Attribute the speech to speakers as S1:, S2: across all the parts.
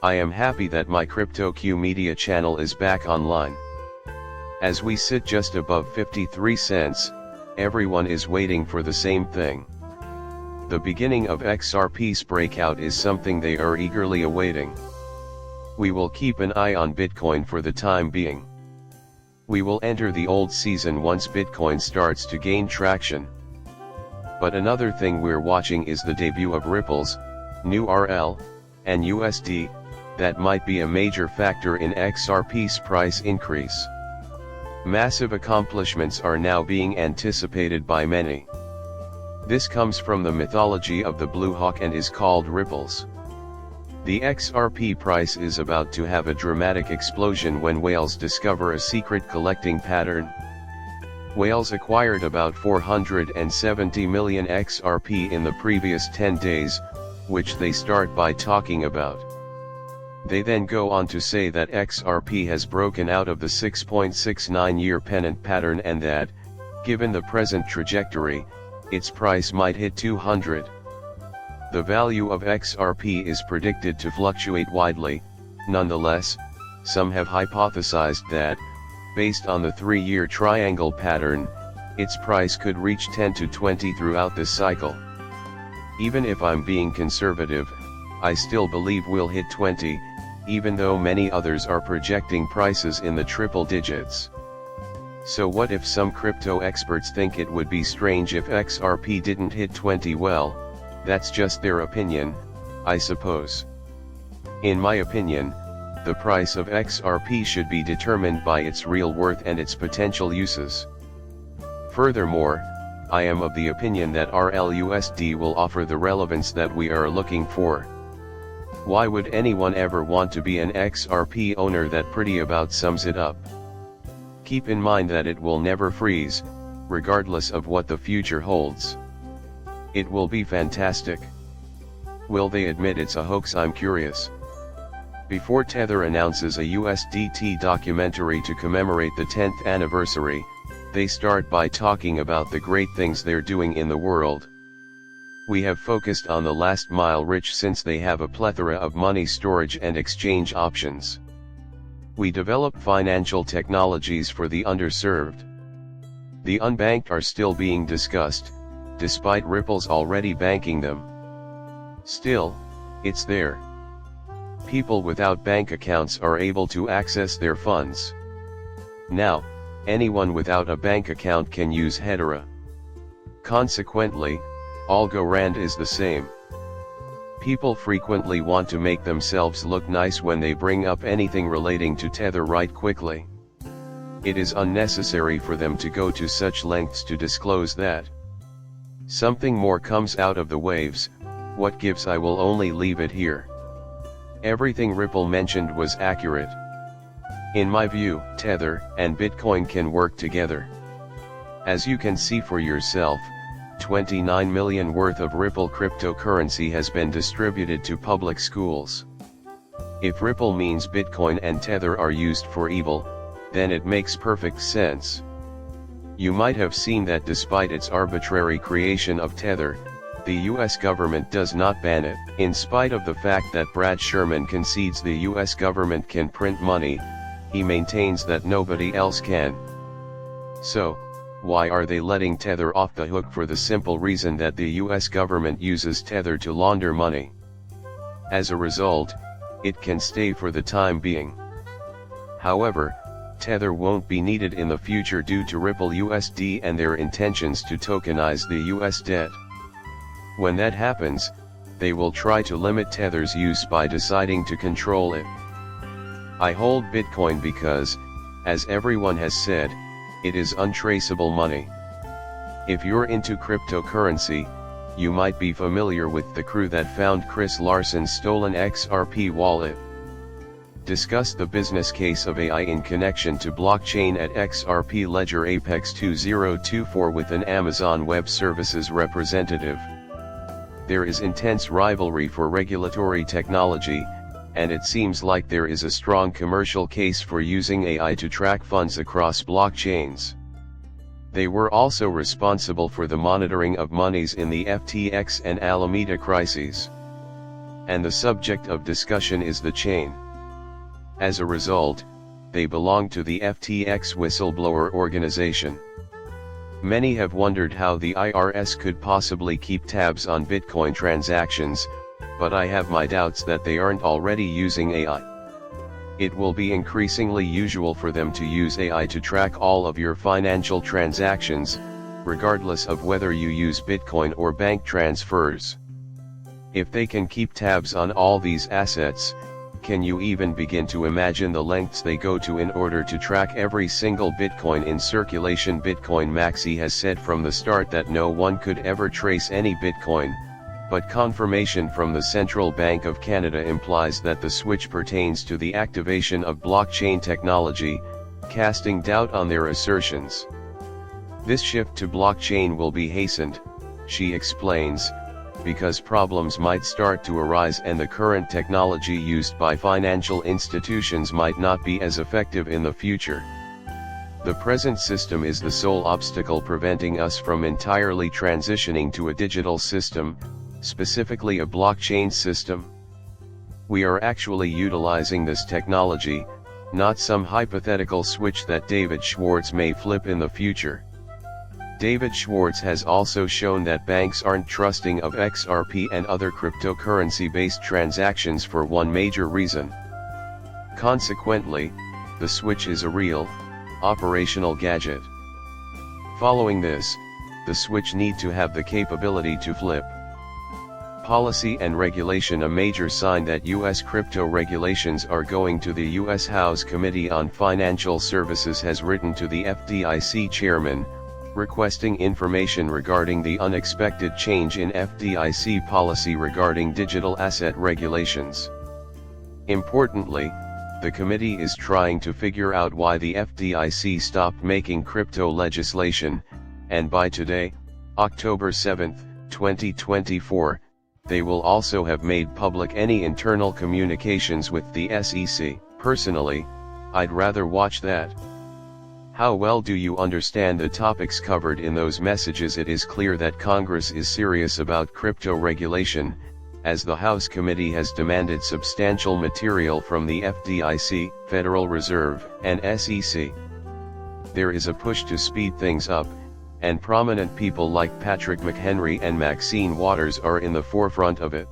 S1: I am happy that my CryptoQ media channel is back online. As we sit just above 53 cents, everyone is waiting for the same thing. The beginning of XRP's breakout is something they are eagerly awaiting. We will keep an eye on Bitcoin for the time being. We will enter the old season once Bitcoin starts to gain traction. But another thing we're watching is the debut of Ripple's new RL and USD, that might be a major factor in XRP's price increase. Massive accomplishments are now being anticipated by many. This comes from the mythology of the Blue Hawk and is called ripples. The XRP price is about to have a dramatic explosion when whales discover a secret collecting pattern. Whales acquired about 470 million XRP in the previous 10 days, which they start by talking about. They then go on to say that XRP has broken out of the 6.69-year pennant pattern and that, given the present trajectory, its price might hit 200. The value of XRP is predicted to fluctuate widely. Nonetheless, some have hypothesized that, based on the 3-year triangle pattern, its price could reach 10 to 20 throughout this cycle. Even if I'm being conservative, I still believe we'll hit 20, even though many others are projecting prices in the triple digits. So what if some crypto experts think it would be strange if XRP didn't hit 20? Well, that's just their opinion, I suppose. In my opinion, the price of XRP should be determined by its real worth and its potential uses. Furthermore, I am of the opinion that RLUSD will offer the relevance that we are looking for. Why would anyone ever want to be an XRP owner? That pretty about sums it up. Keep in mind that it will never freeze, regardless of what the future holds. It will be fantastic. Will they admit it's a hoax? I'm curious. Before Tether announces a USDT documentary to commemorate the 10th anniversary, they start by talking about the great things they're doing in the world. We have focused on the last mile rich since they have a plethora of money storage and exchange options. We develop financial technologies for the underserved. The unbanked are still being discussed, despite Ripple's already banking them. Still, it's there. People without bank accounts are able to access their funds. Now, anyone without a bank account can use Hedera. Consequently, Algorand is the same. People frequently want to make themselves look nice when they bring up anything relating to Tether right quickly. It is unnecessary for them to go to such lengths to disclose that. Something more comes out of the waves. What gives? I will only leave it here. Everything Ripple mentioned was accurate. In my view, Tether and Bitcoin can work together. As you can see for yourself, 29 million worth of Ripple cryptocurrency has been distributed to public schools. If Ripple means Bitcoin and Tether are used for evil, then it makes perfect sense. You might have seen that despite its arbitrary creation of Tether, the US government does not ban it. In spite of the fact that Brad Sherman concedes the US government can print money, he maintains that nobody else can. So, why are they letting Tether off the hook? For the simple reason that the US government uses Tether to launder money. As a result, it can stay for the time being. However, Tether won't be needed in the future due to Ripple USD and their intentions to tokenize the US debt. When that happens, they will try to limit Tether's use by deciding to control it. I hold Bitcoin because, as everyone has said, it is untraceable money. If you're into cryptocurrency, you might be familiar with the crew that found Chris Larson's stolen XRP wallet. Discuss the business case of AI in connection to blockchain at XRP Ledger Apex 2024 with an Amazon Web Services representative. There is intense rivalry for regulatory technology, and it seems like there is a strong commercial case for using AI to track funds across blockchains. They were also responsible for the monitoring of monies in the FTX and Alameda crises. and the subject of discussion is the chain. As a result, they belong to the FTX whistleblower organization. Many have wondered how the IRS could possibly keep tabs on Bitcoin transactions, but I have my doubts that they aren't already using AI. It will be increasingly usual for them to use AI to track all of your financial transactions, regardless of whether you use Bitcoin or bank transfers. If they can keep tabs on all these assets, can you even begin to imagine the lengths they go to in order to track every single Bitcoin in circulation? Bitcoin Maxi has said from the start that no one could ever trace any Bitcoin, but confirmation from the Central Bank of Canada implies that the switch pertains to the activation of blockchain technology, casting doubt on their assertions. This shift to blockchain will be hastened, she explains, because problems might start to arise and the current technology used by financial institutions might not be as effective in the future. The present system is the sole obstacle preventing us from entirely transitioning to a digital system, specifically a blockchain system. We are actually utilizing this technology, not some hypothetical switch that David Schwartz may flip in the future. David Schwartz has also shown that banks aren't trusting of XRP and other cryptocurrency-based transactions for one major reason. Consequently, the switch is a real, operational gadget. Following this, the switch need to have the capability to flip. Policy and regulation. A major sign that U.S. crypto regulations are going to the U.S. House Committee on Financial Services has written to the FDIC chairman, requesting information regarding the unexpected change in FDIC policy regarding digital asset regulations. Importantly, the committee is trying to figure out why the FDIC stopped making crypto legislation, and by today, October 7, 2024, they will also have made public any internal communications with the SEC. Personally, I'd rather watch that. How well do you understand the topics covered in those messages? It is clear that Congress is serious about crypto regulation, as the House Committee has demanded substantial material from the FDIC, Federal Reserve, and SEC. There is a push to speed things up, and prominent people like Patrick McHenry and Maxine Waters are in the forefront of it.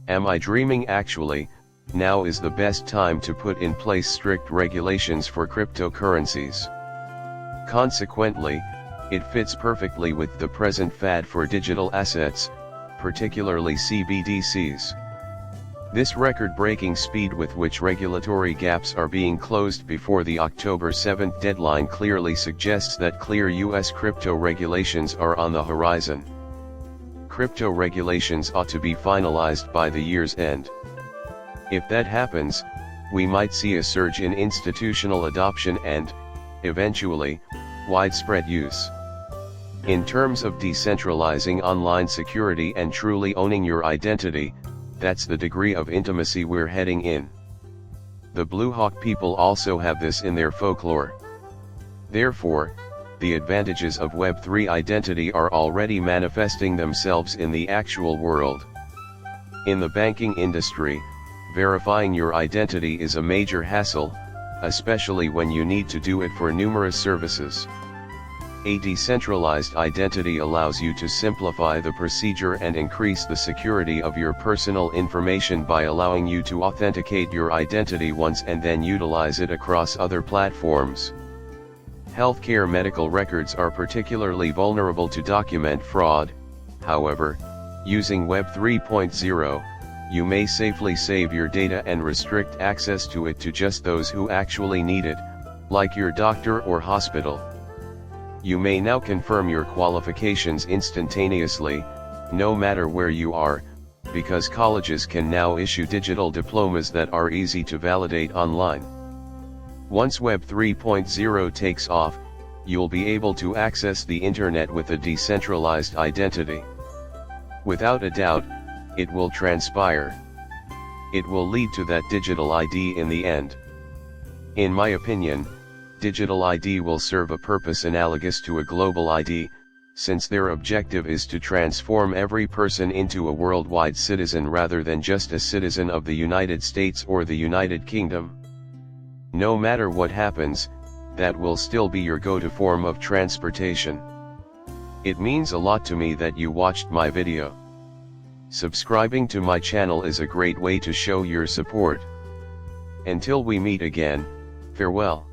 S1: Am I dreaming? Actually, now is the best time to put in place strict regulations for cryptocurrencies. Consequently, it fits perfectly with the present fad for digital assets, particularly CBDCs. This record-breaking speed with which regulatory gaps are being closed before the October 7th deadline clearly suggests that clear U.S. crypto regulations are on the horizon. Crypto regulations ought to be finalized by the year's end. If that happens, we might see a surge in institutional adoption and, eventually, widespread use. In terms of decentralizing online security and truly owning your identity, that's the degree of intimacy we're heading in. The Blue Hawk people also have this in their folklore. Therefore, the advantages of Web3 identity are already manifesting themselves in the actual world. In the banking industry, verifying your identity is a major hassle, especially when you need to do it for numerous services. A decentralized identity allows you to simplify the procedure and increase the security of your personal information by allowing you to authenticate your identity once and then utilize it across other platforms. Healthcare medical records are particularly vulnerable to document fraud. However, using Web 3.0, you may safely save your data and restrict access to it to just those who actually need it, like your doctor or hospital. You may now confirm your qualifications instantaneously, no matter where you are, because colleges can now issue digital diplomas that are easy to validate online. Once Web 3.0 takes off, you'll be able to access the internet with a decentralized identity. Without a doubt, it will transpire. It will lead to that digital ID in the end. In my opinion, digital ID will serve a purpose analogous to a global ID, since their objective is to transform every person into a worldwide citizen rather than just a citizen of the United States or the United Kingdom. No matter what happens, that will still be your go-to form of transportation. It means a lot to me that you watched my video. Subscribing to my channel is a great way to show your support. Until we meet again, farewell.